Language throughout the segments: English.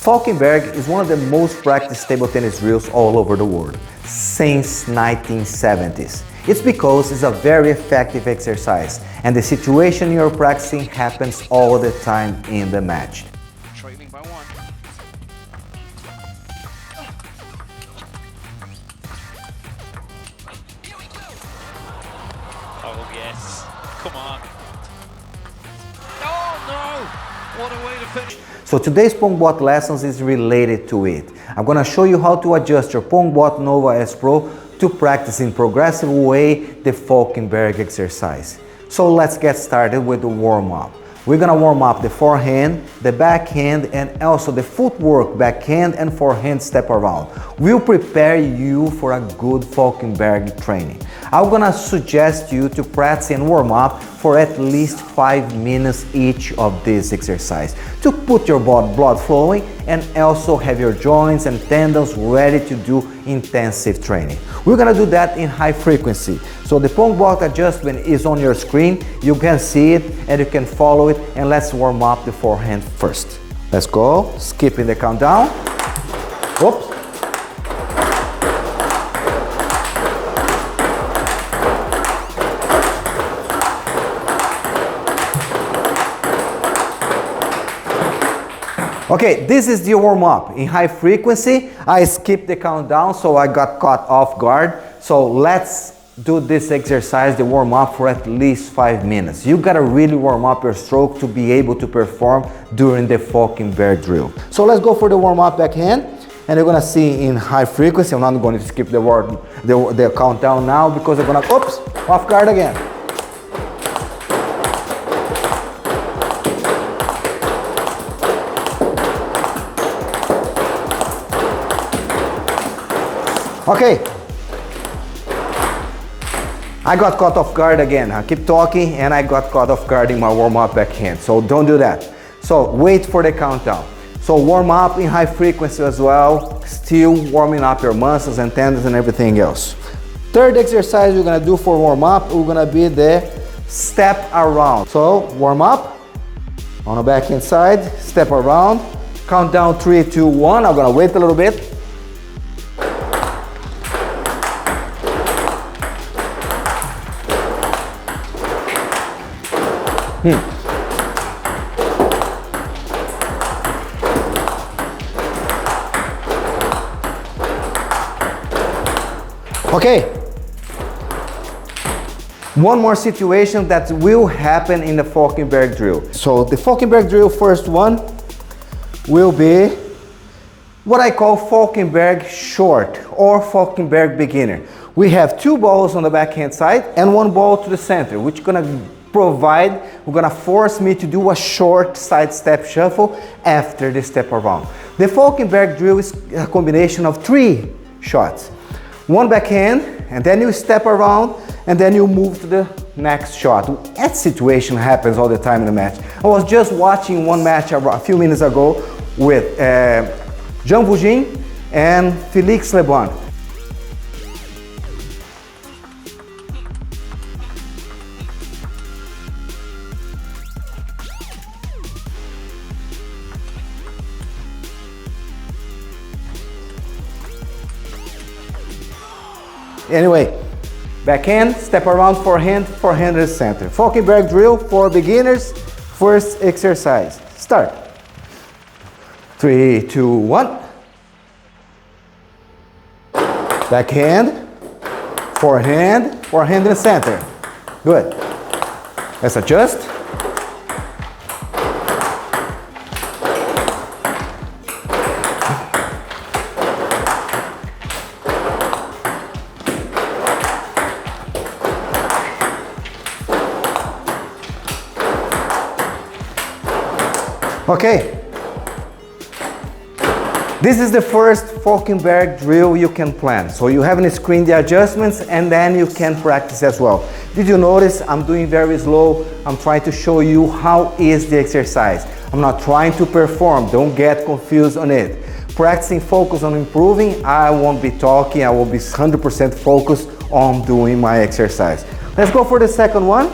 Falkenberg is one of the most practiced table tennis drills all over the world, since 1970s. It's because it's a very effective exercise, and the situation you're practicing happens all the time in the match. Trailing by one. Oh yes, come on. Oh no, what a way to finish. So today's PongBot lessons is related to it. I'm gonna show you how to adjust your PongBot Nova S Pro to practice in progressive way the Falkenberg exercise. So let's get started with the warm-up. We're gonna warm up the forehand, the backhand, and also the footwork backhand and forehand step around. We'll prepare you for a good Falkenberg training. I'm gonna suggest you to practice and warm up for at least 5 minutes each of this exercise to put your blood flowing and also have your joints and tendons ready to do intensive training. We're gonna do that in high frequency. So the PongBot adjustment is on your screen. You can see it and you can follow it, and let's warm up the forehand first. Let's go, skipping the countdown. Oops. Okay, this is the warm-up in high frequency. I skipped the countdown, so I got caught off guard. So let's do this exercise, the warm-up, for at least 5 minutes. You gotta really warm up your stroke to be able to perform during the Falkenberg drill. So let's go for the warm-up backhand, and you're gonna see in high frequency. I'm not going to skip the countdown now because I'm gonna, oops, off guard again. Okay, I got caught off guard again. I keep talking and I got caught off guard in my warm-up backhand, so don't do that. So wait for the countdown. So warm up in high frequency as well, still warming up your muscles and tendons and everything else. Third exercise we're gonna do for warm-up, we're gonna be the step around. So warm up on the backhand side, step around, count down 3, 2, 1. I'm gonna wait a little bit. Okay, one more situation that will happen in the Falkenberg drill. So the Falkenberg drill first one will be what I call Falkenberg short or Falkenberg beginner. We have 2 balls on the backhand side and 1 ball to the center, which we're gonna force me to do a short side step shuffle after the step around. The Falkenberg drill is a combination of 3 shots. 1 backhand, and then you step around, and then you move to the next shot. That situation happens all the time in the match. I was just watching one match a few minutes ago with Jean Bougin and Félix Lebrun. Anyway, backhand, step around, forehand, forehand is center. Falkenberg drill for beginners, first exercise. Start. 3, 2, 1. Backhand, forehand, forehand in the center. Good. Let's adjust. Okay, this is the first Falkenberg drill you can plan. So you have on the screen the adjustments and then you can practice as well. Did you notice I'm doing very slow? I'm trying to show you how is the exercise. I'm not trying to perform, don't get confused on it. Practicing, focus on improving, I won't be talking, I will be 100% focused on doing my exercise. Let's go for the second one,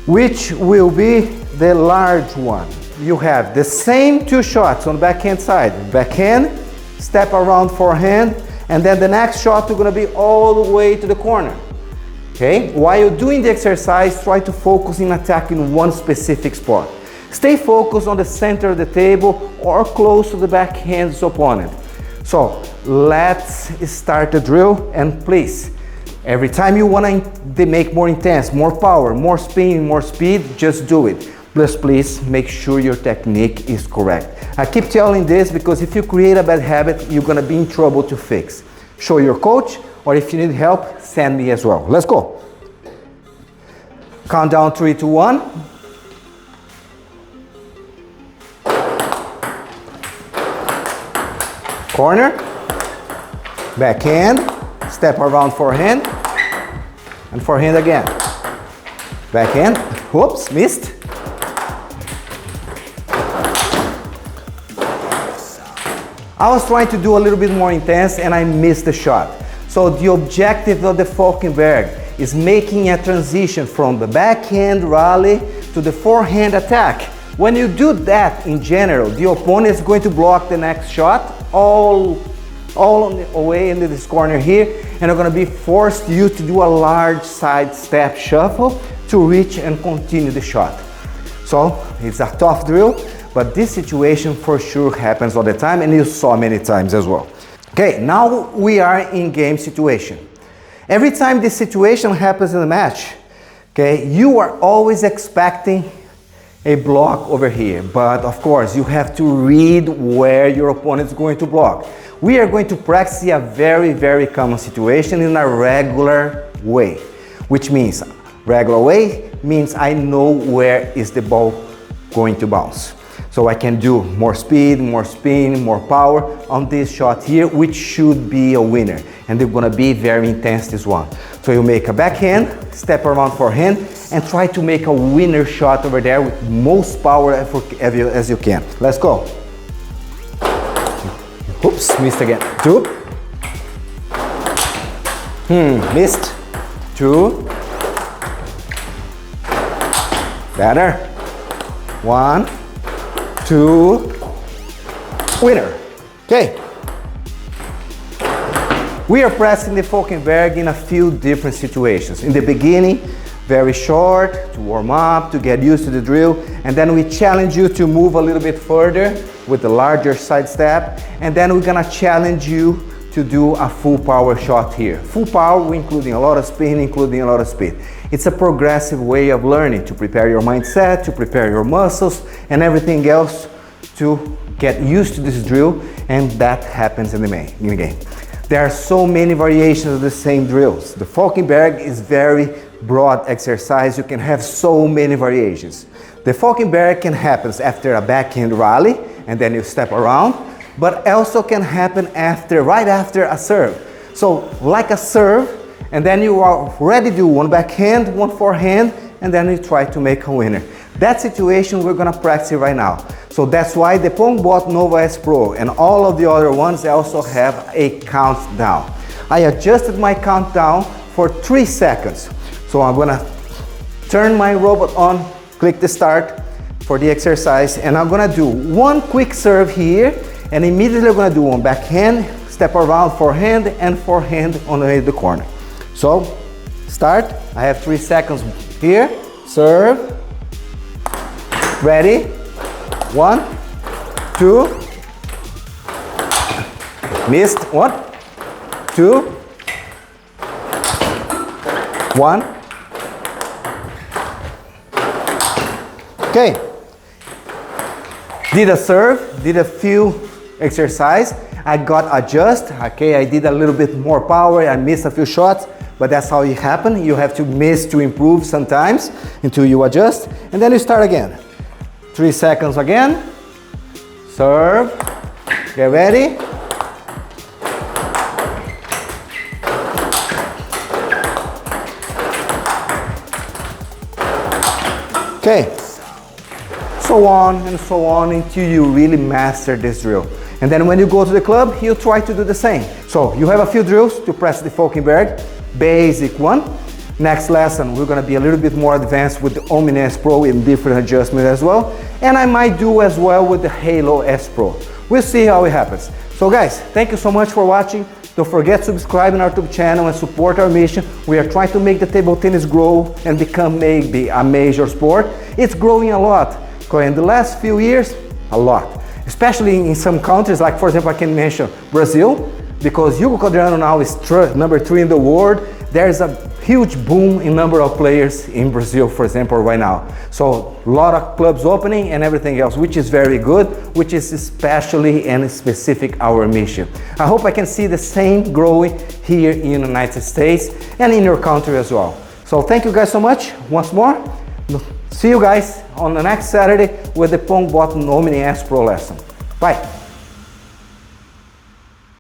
which will be the large one. you have the same two shots on the backhand side. Backhand, step around forehand, and then the next shot you're gonna be all the way to the corner. Okay? While you're doing the exercise, try to focus in attacking one specific spot. Stay focused on the center of the table or close to the backhand's opponent. So let's start the drill, and please, every time you want to make more intense, more power, more spin, more speed, just do it. Please make sure your technique is correct. I keep telling this because if you create a bad habit, you're gonna be in trouble to fix. Show your coach, or if you need help, send me as well. Let's go. Count down 3, 2, 1. Corner, backhand, step around forehand, and forehand again. Backhand, whoops, missed. I was trying to do a little bit more intense and I missed the shot. So the objective of the Falkenberg is making a transition from the backhand rally to the forehand attack. When you do that in general, the opponent is going to block the next shot all on the way into this corner here, and they're going to be forced you to do a large side step shuffle to reach and continue the shot. So it's a tough drill, but this situation for sure happens all the time, and you saw many times as well. Okay, now we are in game situation. Every time this situation happens in the match, okay, you are always expecting a block over here, but of course you have to read where your opponent is going to block. We are going to practice a very common situation in a regular way, which means regular way means I know where is the ball going to bounce. So I can do more speed, more spin, more power on this shot here, which should be a winner. And they're gonna be very intense, this one. So you make a backhand, step around forehand, and try to make a winner shot over there with most power as you can. Let's go. Oops, missed again. 2. Missed. 2. Better. 1, 2. Winner. Okay. We are pressing the Falkenberg in a few different situations. In the beginning, very short, to warm up, to get used to the drill, and then we challenge you to move a little bit further with the larger side step, and then we're gonna challenge you to do a full power shot here. Full power, including a lot of spin, including a lot of speed. It's a progressive way of learning to prepare your mindset, to prepare your muscles, and everything else to get used to this drill, and that happens in the game. There are so many variations of the same drills. The Falkenberg is very broad exercise. You can have so many variations. The Falkenberg can happen after a backhand rally, and then you step around, but also can happen right after a serve. So like a serve, and then you are ready to do one backhand, one forehand, and then you try to make a winner. That situation we're gonna practice right now. So that's why the PongBot Nova S Pro and all of the other ones also have a countdown. I adjusted my countdown for 3 seconds. So I'm gonna turn my robot on, click the start for the exercise, and I'm gonna do one quick serve here, and immediately I'm gonna do one backhand, step around forehand, and forehand on the way to the corner. So, start. I have 3 seconds here. Serve. Ready. 1, 2. Missed. 1, 2. 1. Okay. Did a serve, did a few exercise. I got adjust. Okay, I did a little bit more power. I missed a few shots, but that's how it happens. You have to miss to improve sometimes until you adjust, and then you start again. 3 seconds again. Serve. Get ready. Okay. So on and so on until you really master this drill. And then when you go to the club, you try to do the same. So you have a few drills to press the Falkenberg. Basic one. Next lesson, we're gonna be a little bit more advanced with the Omni S Pro in different adjustments as well. And I might do as well with the Halo S Pro. We'll see how it happens. So guys, thank you so much for watching. Don't forget to subscribe on our YouTube channel and support our mission. We are trying to make the table tennis grow and become maybe a major sport. It's growing a lot. In the last few years, a lot. Especially in some countries, like for example, I can mention Brazil, because Hugo Quadrano now is number 3 in the world. There's a huge boom in number of players in Brazil, for example, right now. So a lot of clubs opening and everything else, which is very good, which is especially and specific our mission. I hope I can see the same growing here in the United States and in your country as well. So thank you guys so much once more. See you guys on the next Saturday with the PongBot Nova S Pro lesson. Bye.